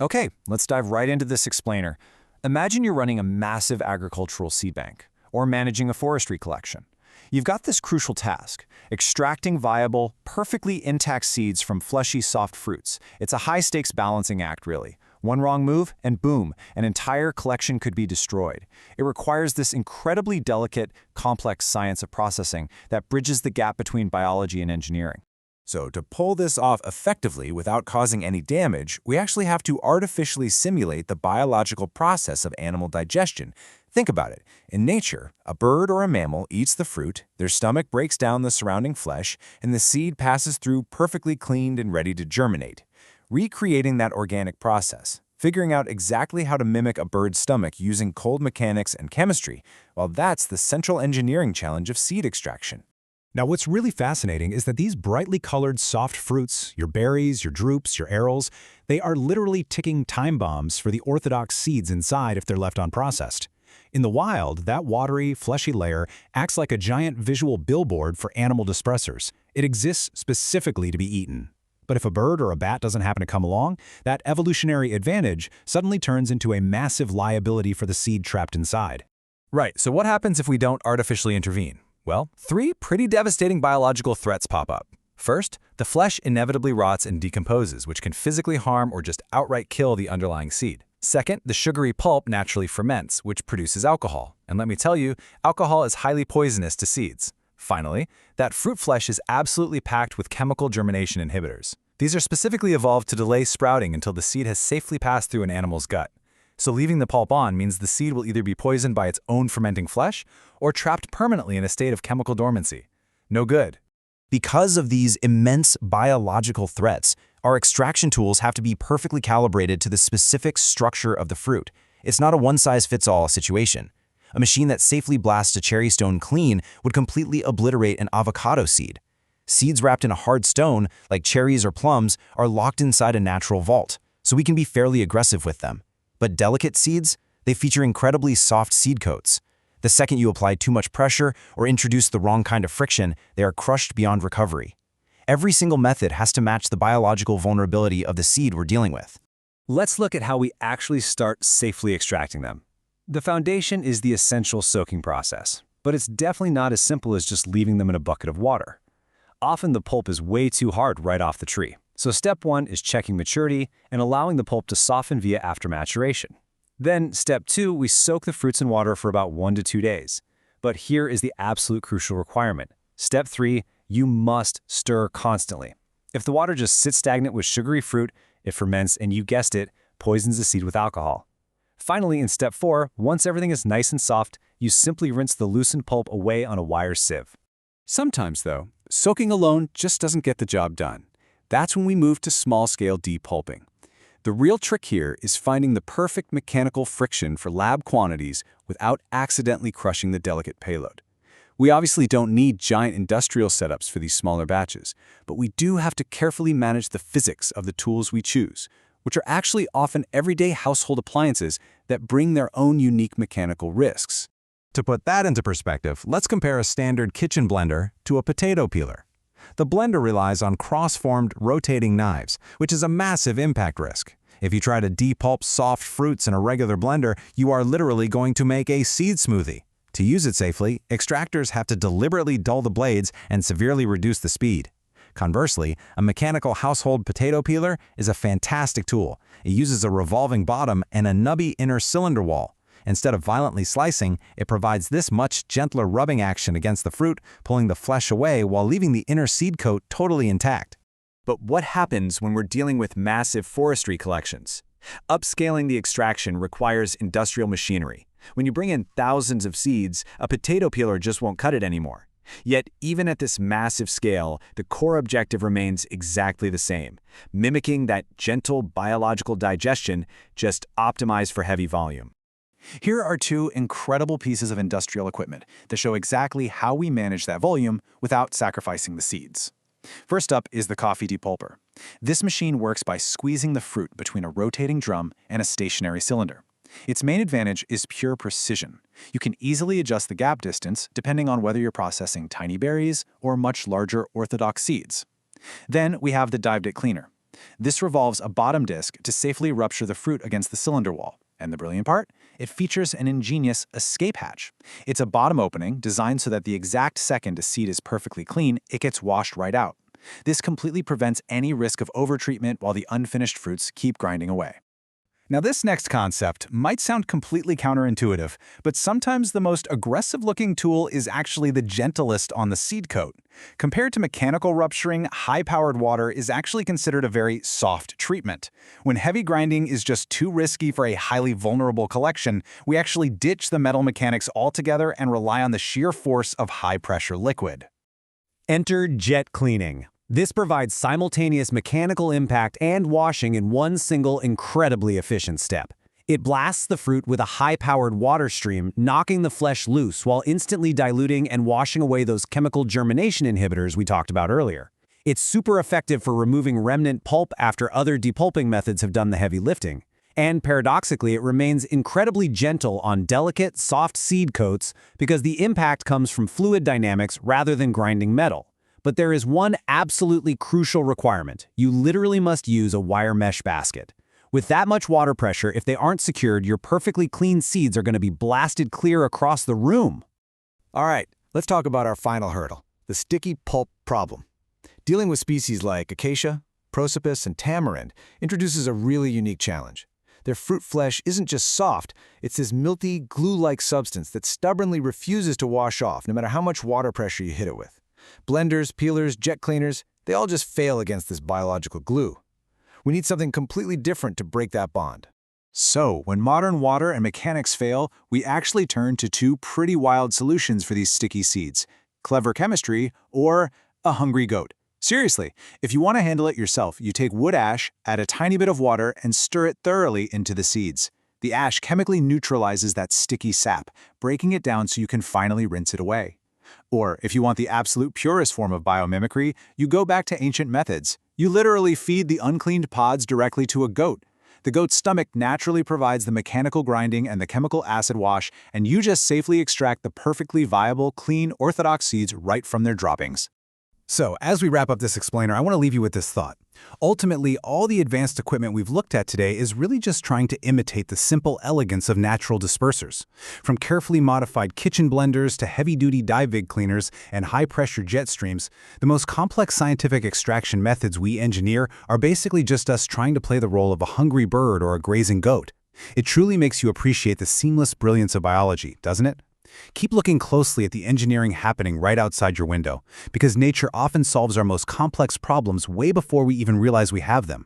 Okay, let's dive right into this explainer. Imagine you're running a massive agricultural seed bank, or managing a forestry collection. You've got this crucial task, extracting viable, perfectly intact seeds from fleshy, soft fruits. It's a high-stakes balancing act, really. One wrong move, and boom, an entire collection could be destroyed. It requires this incredibly delicate, complex science of processing that bridges the gap between biology and engineering. So to pull this off effectively without causing any damage, we actually have to artificially simulate the biological process of animal digestion. Think about it. In nature, a bird or a mammal eats the fruit, their stomach breaks down the surrounding flesh, and the seed passes through perfectly cleaned and ready to germinate. Recreating that organic process, figuring out exactly how to mimic a bird's stomach using cold mechanics and chemistry, well, that's the central engineering challenge of seed extraction. Now, what's really fascinating is that these brightly colored soft fruits, your berries, your drupes, your arils, they are literally ticking time bombs for the orthodox seeds inside if they're left unprocessed. In the wild, that watery, fleshy layer acts like a giant visual billboard for animal dispersers. It exists specifically to be eaten. But if a bird or a bat doesn't happen to come along, that evolutionary advantage suddenly turns into a massive liability for the seed trapped inside. Right, so what happens if we don't artificially intervene? Well, three pretty devastating biological threats pop up. First, the flesh inevitably rots and decomposes, which can physically harm or just outright kill the underlying seed. Second, the sugary pulp naturally ferments, which produces alcohol. And let me tell you, alcohol is highly poisonous to seeds. Finally, that fruit flesh is absolutely packed with chemical germination inhibitors. These are specifically evolved to delay sprouting until the seed has safely passed through an animal's gut. So leaving the pulp on means the seed will either be poisoned by its own fermenting flesh or trapped permanently in a state of chemical dormancy. No good. Because of these immense biological threats, our extraction tools have to be perfectly calibrated to the specific structure of the fruit. It's not a one-size-fits-all situation. A machine that safely blasts a cherry stone clean would completely obliterate an avocado seed. Seeds wrapped in a hard stone, like cherries or plums, are locked inside a natural vault, so we can be fairly aggressive with them. But delicate seeds, they feature incredibly soft seed coats. The second you apply too much pressure or introduce the wrong kind of friction, they are crushed beyond recovery. Every single method has to match the biological vulnerability of the seed we're dealing with. Let's look at how we actually start safely extracting them. The foundation is the essential soaking process, but it's definitely not as simple as just leaving them in a bucket of water. Often the pulp is way too hard right off the tree. So step 1 is checking maturity and allowing the pulp to soften via after maturation. Then step 2, we soak the fruits in water for about 1 to 2 days. But here is the absolute crucial requirement. Step 3, you must stir constantly. If the water just sits stagnant with sugary fruit, it ferments and, you guessed it, poisons the seed with alcohol. Finally, in step 4, once everything is nice and soft, you simply rinse the loosened pulp away on a wire sieve. Sometimes, though, soaking alone just doesn't get the job done. That's when we move to small-scale depulping. The real trick here is finding the perfect mechanical friction for lab quantities without accidentally crushing the delicate payload. We obviously don't need giant industrial setups for these smaller batches, but we do have to carefully manage the physics of the tools we choose, which are actually often everyday household appliances that bring their own unique mechanical risks. To put that into perspective, let's compare a standard kitchen blender to a potato peeler. The blender relies on cross-formed rotating knives, which is a massive impact risk. If you try to depulp soft fruits in a regular blender, you are literally going to make a seed smoothie. To use it safely, extractors have to deliberately dull the blades and severely reduce the speed. Conversely, a mechanical household potato peeler is a fantastic tool. It uses a revolving bottom and a nubby inner cylinder wall. Instead of violently slicing, it provides this much gentler rubbing action against the fruit, pulling the flesh away while leaving the inner seed coat totally intact. But what happens when we're dealing with massive forestry collections? Upscaling the extraction requires industrial machinery. When you bring in thousands of seeds, a potato peeler just won't cut it anymore. Yet, even at this massive scale, the core objective remains exactly the same, mimicking that gentle biological digestion, just optimized for heavy volume. Here are 2 incredible pieces of industrial equipment that show exactly how we manage that volume without sacrificing the seeds. First up is the coffee depulper. This machine works by squeezing the fruit between a rotating drum and a stationary cylinder. Its main advantage is pure precision. You can easily adjust the gap distance depending on whether you're processing tiny berries or much larger orthodox seeds. Then we have the dive-it cleaner. This revolves a bottom disc to safely rupture the fruit against the cylinder wall. And the brilliant part? It features an ingenious escape hatch. It's a bottom opening designed so that the exact second a seed is perfectly clean, it gets washed right out. This completely prevents any risk of overtreatment while the unfinished fruits keep grinding away. Now, this next concept might sound completely counterintuitive, but sometimes the most aggressive-looking tool is actually the gentlest on the seed coat. Compared to mechanical rupturing, high-powered water is actually considered a very soft treatment. When heavy grinding is just too risky for a highly vulnerable collection, we actually ditch the metal mechanics altogether and rely on the sheer force of high-pressure liquid. Enter jet cleaning. This provides simultaneous mechanical impact and washing in one single incredibly efficient step. It blasts the fruit with a high-powered water stream, knocking the flesh loose while instantly diluting and washing away those chemical germination inhibitors we talked about earlier. It's super effective for removing remnant pulp after other depulping methods have done the heavy lifting. And paradoxically, it remains incredibly gentle on delicate, soft seed coats because the impact comes from fluid dynamics rather than grinding metal. But there is one absolutely crucial requirement. You literally must use a wire mesh basket. With that much water pressure, if they aren't secured, your perfectly clean seeds are going to be blasted clear across the room. All right, let's talk about our final hurdle, the sticky pulp problem. Dealing with species like acacia, prosopis, and tamarind introduces a really unique challenge. Their fruit flesh isn't just soft, it's this milty, glue-like substance that stubbornly refuses to wash off no matter how much water pressure you hit it with. Blenders, peelers, jet cleaners, they all just fail against this biological glue. We need something completely different to break that bond. So, when modern water and mechanics fail, we actually turn to two pretty wild solutions for these sticky seeds: clever chemistry or a hungry goat. Seriously, if you want to handle it yourself, you take wood ash, add a tiny bit of water, and stir it thoroughly into the seeds. The ash chemically neutralizes that sticky sap, breaking it down so you can finally rinse it away. Or, if you want the absolute purest form of biomimicry, you go back to ancient methods. You literally feed the uncleaned pods directly to a goat. The goat's stomach naturally provides the mechanical grinding and the chemical acid wash, and you just safely extract the perfectly viable, clean, orthodox seeds right from their droppings. So, as we wrap up this explainer, I want to leave you with this thought. Ultimately, all the advanced equipment we've looked at today is really just trying to imitate the simple elegance of natural dispersers. From carefully modified kitchen blenders to heavy-duty Divig cleaners and high-pressure jet streams, the most complex scientific extraction methods we engineer are basically just us trying to play the role of a hungry bird or a grazing goat. It truly makes you appreciate the seamless brilliance of biology, doesn't it? Keep looking closely at the engineering happening right outside your window, because nature often solves our most complex problems way before we even realize we have them.